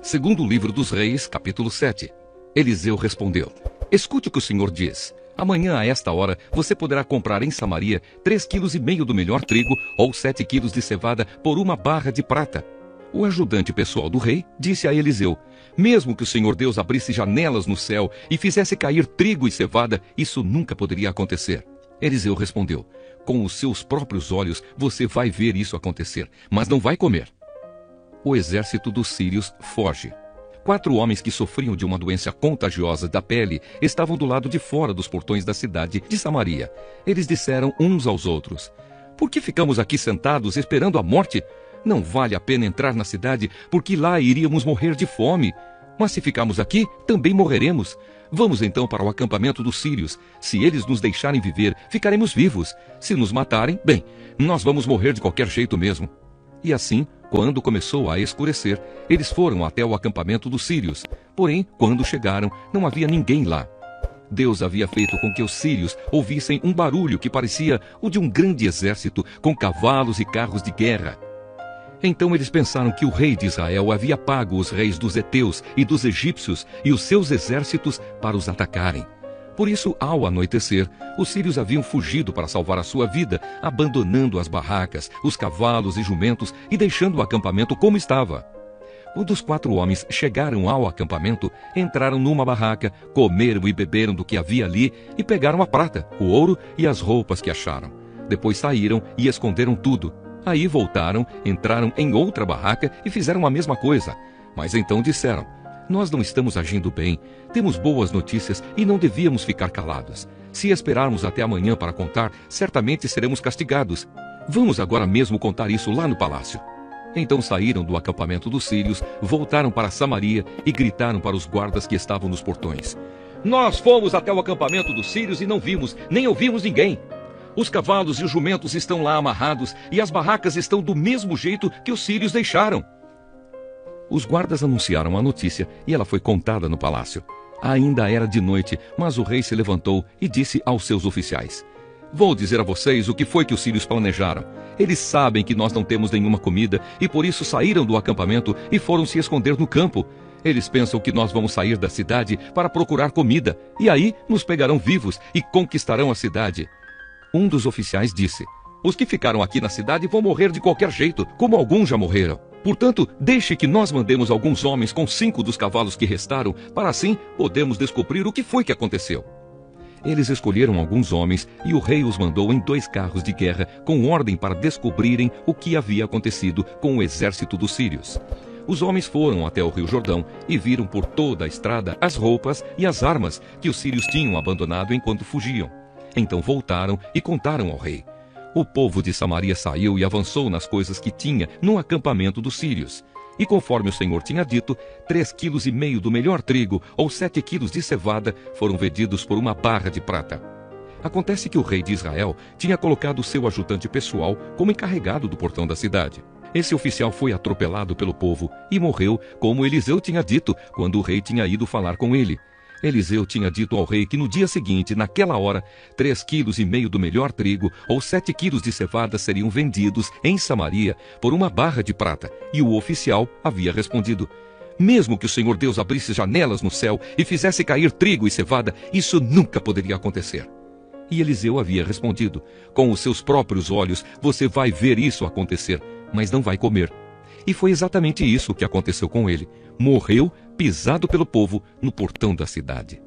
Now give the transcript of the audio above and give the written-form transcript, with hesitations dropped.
Segundo livro dos Reis, capítulo 7. Eliseu respondeu: Escute o que o Senhor diz. Amanhã, a esta hora, você poderá comprar em Samaria 3,5 quilos do melhor trigo ou 7 quilos de cevada por 1 barra de prata. O ajudante pessoal do rei disse a Eliseu: Mesmo que o Senhor Deus abrisse janelas no céu e fizesse cair trigo e cevada, isso nunca poderia acontecer. Eliseu respondeu: Com os seus próprios olhos você vai ver isso acontecer, mas não vai comer. O exército dos sírios foge. 4 homens que sofriam de uma doença contagiosa da pele estavam do lado de fora dos portões da cidade de Samaria. Eles disseram uns aos outros: Por que ficamos aqui sentados esperando a morte? Não vale a pena entrar na cidade, porque lá iríamos morrer de fome. Mas se ficarmos aqui, também morreremos. Vamos então para o acampamento dos sírios. Se eles nos deixarem viver, ficaremos vivos. Se nos matarem, bem, nós vamos morrer de qualquer jeito mesmo. E assim, quando começou a escurecer, eles foram até o acampamento dos sírios. Porém, quando chegaram, não havia ninguém lá. Deus havia feito com que os sírios ouvissem um barulho que parecia o de um grande exército, com cavalos e carros de guerra. Então eles pensaram que o rei de Israel havia pago os reis dos heteus e dos egípcios e os seus exércitos para os atacarem. Por isso, ao anoitecer, os sírios haviam fugido para salvar a sua vida, abandonando as barracas, os cavalos e jumentos e deixando o acampamento como estava. Quando os 4 homens chegaram ao acampamento, entraram numa barraca, comeram e beberam do que havia ali e pegaram a prata, o ouro e as roupas que acharam. Depois saíram e esconderam tudo. Aí voltaram, entraram em outra barraca e fizeram a mesma coisa. Mas então disseram: Nós não estamos agindo bem, temos boas notícias e não devíamos ficar calados. Se esperarmos até amanhã para contar, certamente seremos castigados. Vamos agora mesmo contar isso lá no palácio. Então saíram do acampamento dos sírios, voltaram para Samaria e gritaram para os guardas que estavam nos portões: Nós fomos até o acampamento dos sírios e não vimos, nem ouvimos ninguém. Os cavalos e os jumentos estão lá amarrados e as barracas estão do mesmo jeito que os sírios deixaram. Os guardas anunciaram a notícia e ela foi contada no palácio. Ainda era de noite, mas o rei se levantou e disse aos seus oficiais: Vou dizer a vocês o que foi que os sírios planejaram. Eles sabem que nós não temos nenhuma comida e por isso saíram do acampamento e foram se esconder no campo. Eles pensam que nós vamos sair da cidade para procurar comida e aí nos pegarão vivos e conquistarão a cidade. Um dos oficiais disse: Os que ficaram aqui na cidade vão morrer de qualquer jeito, como alguns já morreram. Portanto, deixe que nós mandemos alguns homens com 5 dos cavalos que restaram, para assim podermos descobrir o que foi que aconteceu. Eles escolheram alguns homens e o rei os mandou em 2 carros de guerra com ordem para descobrirem o que havia acontecido com o exército dos sírios. Os homens foram até o rio Jordão e viram por toda a estrada as roupas e as armas que os sírios tinham abandonado enquanto fugiam. Então voltaram e contaram ao rei. O povo de Samaria saiu e avançou nas coisas que tinha no acampamento dos sírios. E conforme o Senhor tinha dito, 3,5 quilos do melhor trigo ou 7 quilos de cevada foram vendidos por 1 barra de prata. Acontece que o rei de Israel tinha colocado seu ajudante pessoal como encarregado do portão da cidade. Esse oficial foi atropelado pelo povo e morreu, como Eliseu tinha dito quando o rei tinha ido falar com ele. Eliseu tinha dito ao rei que no dia seguinte, naquela hora, 3,5 quilos do melhor trigo ou 7 quilos de cevada seriam vendidos em Samaria por 1 barra de prata. E o oficial havia respondido: Mesmo que o Senhor Deus abrisse janelas no céu e fizesse cair trigo e cevada, isso nunca poderia acontecer. E Eliseu havia respondido: Com os seus próprios olhos você vai ver isso acontecer, mas não vai comer. E foi exatamente isso que aconteceu com ele. Morreu pisado pelo povo no portão da cidade.